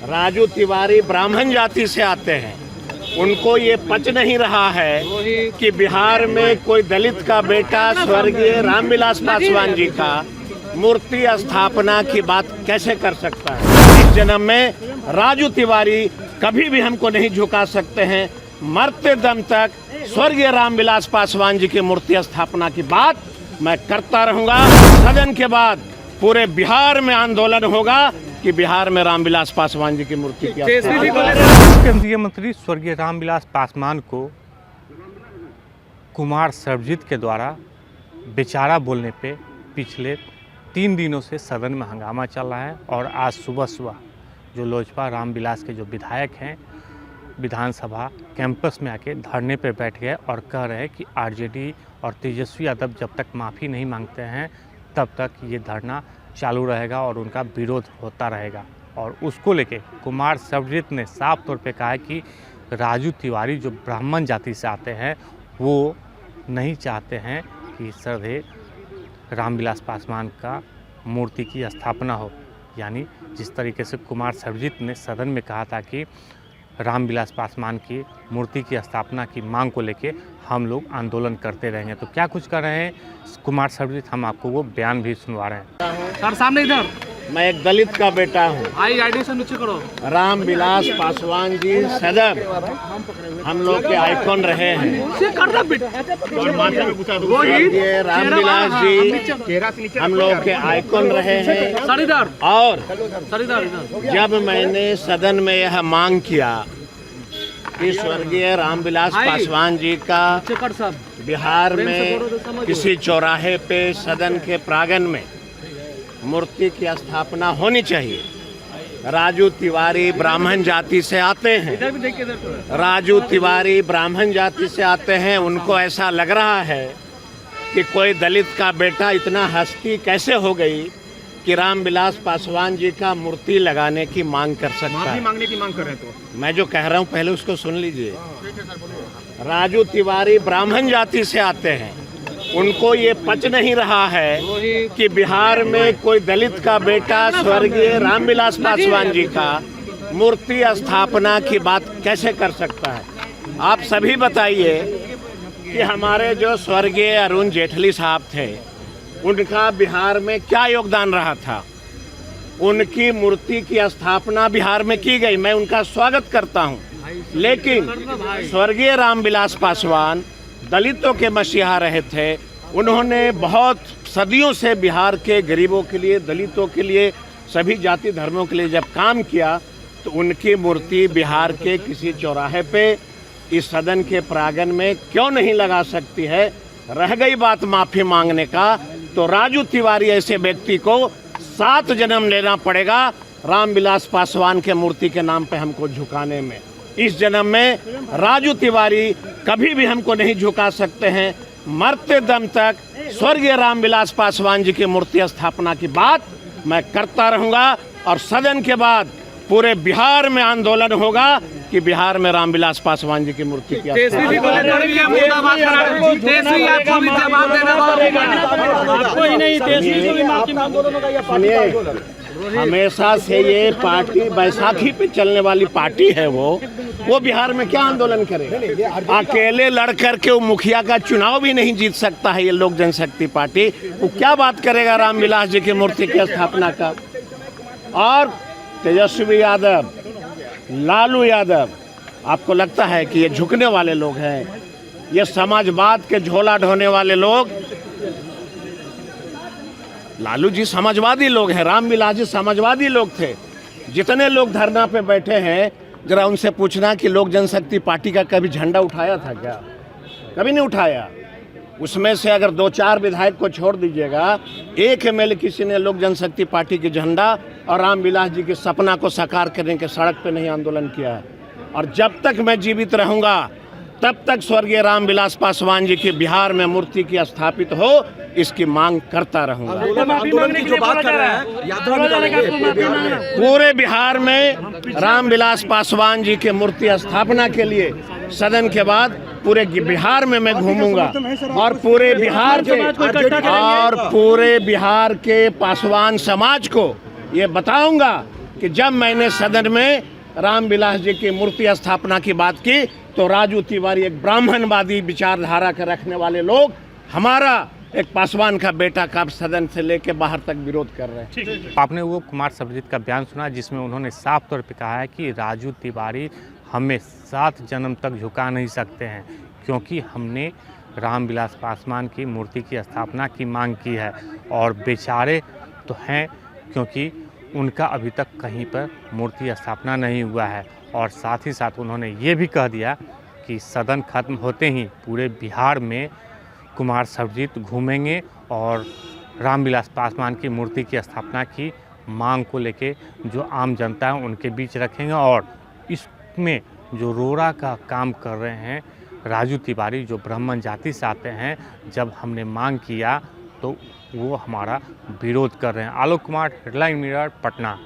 राजू तिवारी ब्राह्मण जाति से आते हैं, उनको ये पच नहीं रहा है कि बिहार में कोई दलित का बेटा स्वर्गीय रामविलास पासवान जी का मूर्ति स्थापना की बात कैसे कर सकता है। इस जन्म में राजू तिवारी कभी भी हमको नहीं झुका सकते हैं। मरते दम तक स्वर्गीय रामविलास पासवान जी की मूर्ति स्थापना की बात मैं करता रहूंगा। सदन के बाद पूरे बिहार में आंदोलन होगा कि बिहार में रामविलास पासवान जी की मूर्ति की केंद्रीय मंत्री स्वर्गीय रामविलास पासवान को कुमार सर्वजित के द्वारा बेचारा बोलने पे पिछले 3 दिनों से सदन में हंगामा चल रहा है। और आज सुबह जो लोजपा रामविलास के जो विधायक हैं विधानसभा कैंपस में आके धरने पे बैठ गए और कह रहे हैं कि आरजेडी और तेजस्वी यादव जब तक माफ़ी नहीं मांगते हैं तब तक ये धरना चालू रहेगा और उनका विरोध होता रहेगा। और उसको लेके कुमार सर्वजित ने साफ तौर पे कहा है कि राजू तिवारी जो ब्राह्मण जाति से आते हैं वो नहीं चाहते हैं कि श्रद्धेय रामविलास पासवान का मूर्ति की स्थापना हो। यानी जिस तरीके से कुमार सर्वजित ने सदन में कहा था कि रामविलास पासवान की मूर्ति की स्थापना की मांग को लेके हम लोग आंदोलन करते रहेंगे। तो क्या कुछ कर रहे हैं कुमार सर्वजित, हम आपको वो बयान भी सुनवा रहे हैं। सर सामने इधर। मैं एक दलित का बेटा हूँ। आईडी से नीचे करो। रामविलास पासवान जी सदैव हम लोग के आइकॉन रहे हैं। ये रामविलास जी हम लोग के आइकॉन रहे हैं। और जब मैंने सदन में यह मांग किया कि स्वर्गीय रामविलास पासवान जी का बिहार में किसी चौराहे पे सदन के प्रांगण में मूर्ति की स्थापना होनी चाहिए। राजू तिवारी ब्राह्मण जाति से आते हैं। राजू तिवारी ब्राह्मण जाति से आते हैं। उनको ऐसा लग रहा है कि कोई दलित का बेटा इतना हस्ती कैसे हो गई कि रामविलास पासवान जी का मूर्ति लगाने की मांग कर सकता है। माफी मांगने की मांग कर रहे हैं तो मैं जो कह रहा हूँ पहले उसको सुन लीजिए। राजू तिवारी ब्राह्मण जाति से आते हैं, उनको ये पच नहीं रहा है कि बिहार में कोई दलित का बेटा स्वर्गीय रामविलास पासवान जी का मूर्ति स्थापना की बात कैसे कर सकता है। आप सभी बताइए कि हमारे जो स्वर्गीय अरुण जेटली साहब थे उनका बिहार में क्या योगदान रहा था। उनकी मूर्ति की स्थापना बिहार में की गई, मैं उनका स्वागत करता हूं। लेकिन स्वर्गीय रामविलास पासवान दलितों के मसीहा रहे थे। उन्होंने बहुत सदियों से बिहार के गरीबों के लिए, दलितों के लिए, सभी जाति धर्मों के लिए जब काम किया तो उनकी मूर्ति बिहार के किसी चौराहे पे इस सदन के प्रांगण में क्यों नहीं लगा सकती है। रह गई बात माफ़ी मांगने का, तो राजू तिवारी ऐसे व्यक्ति को 7 जन्म लेना पड़ेगा रामविलास पासवान के मूर्ति के नाम पे हमको झुकाने में। इस जन्म में राजू तिवारी कभी भी हमको नहीं झुका सकते हैं। मरते दम तक स्वर्गीय रामविलास पासवान जी की मूर्ति स्थापना की बात मैं करता रहूंगा। और सदन के बाद पूरे बिहार में आंदोलन होगा कि बिहार में रामविलास पासवान जी की मूर्ति की हमेशा से ये पार्टी बैसाखी पे चलने वाली पार्टी है। वो बिहार में क्या आंदोलन करे। अकेले लड़ करके वो मुखिया का चुनाव भी नहीं जीत सकता है ये लोक जनशक्ति पार्टी। वो क्या बात करेगा रामविलास जी की मूर्ति की स्थापना का। और तेजस्वी यादव, लालू यादव, आपको लगता है कि ये झुकने वाले लोग हैं? ये समाजवाद के झोला ढोने वाले लोग। लालू जी समाजवादी लोग हैं, रामविलास जी समाजवादी लोग थे। जितने लोग धरना पे बैठे हैं जरा उनसे पूछना कि लोक जनशक्ति पार्टी का कभी झंडा उठाया था क्या? कभी नहीं उठाया। उसमें से अगर 2-4 विधायक को छोड़ दीजिएगा, एक एमएलए किसी ने लोक जनशक्ति पार्टी के झंडा और रामविलास जी के सपना को साकार करने के सड़क पे नहीं आंदोलन किया है। और जब तक मैं जीवित रहूंगा तब तक स्वर्गीय रामविलास पासवान जी की बिहार में मूर्ति की स्थापित हो, इसकी मांग करता रहूंगा। आंदोलन की जो बात कर रहे हैं यात्रा निकालेंगे पूरे बिहार में रामविलास पासवान जी के मूर्ति स्थापना के लिए सदन के बाद पूरे बिहार में मैं घूमूंगा और पूरे बिहार के पासवान समाज को ये बताऊंगा कि जब मैंने सदन में रामविलास जी की मूर्ति स्थापना की बात की तो राजू तिवारी एक ब्राह्मणवादी विचारधारा के रखने वाले लोग हमारा एक पासवान का बेटा का सदन से लेके बाहर तक विरोध कर रहे हैं। आपने वो कुमार सर्वजित का बयान सुना जिसमें उन्होंने साफ तौर पे कहा है कि राजू तिवारी हमें 7 जन्म तक झुका नहीं सकते हैं, क्योंकि हमने रामविलास पासवान की मूर्ति की स्थापना की मांग की है। और बेचारे तो हैं क्योंकि उनका अभी तक कहीं पर मूर्ति स्थापना नहीं हुआ है। और साथ ही साथ उन्होंने ये भी कह दिया कि सदन खत्म होते ही पूरे बिहार में कुमार सर्वजित घूमेंगे और रामविलास पासवान की मूर्ति की स्थापना की मांग को लेके जो आम जनता है उनके बीच रखेंगे। और इसमें जो रोड़ा का काम कर रहे हैं राजू तिवारी, जो ब्राह्मण जाति से आते हैं, जब हमने मांग किया तो वो हमारा विरोध कर रहे हैं। Alok Kumar, headline mirror, Patna.